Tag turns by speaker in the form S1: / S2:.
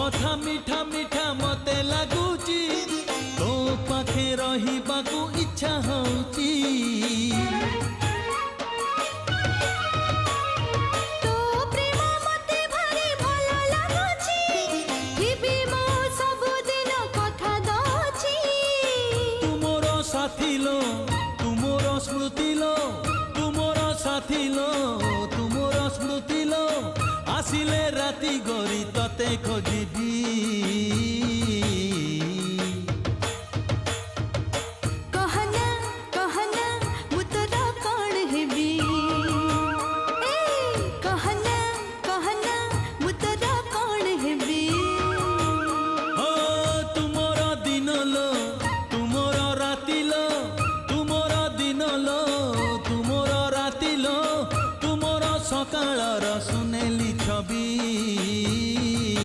S1: कथा मीठा मीठा मते लगुची तो पाखे रहिबाकू इच्छा होची
S2: तो प्रेम मते भारी भलो लागुची हिबी मो सब दिन कथा दउची
S1: तुमोर साथी लो तुमोर स्मृति लो तुमोर साथी लो तुमोर स्मृति लो आसिले राती गरी तते खोजिबी।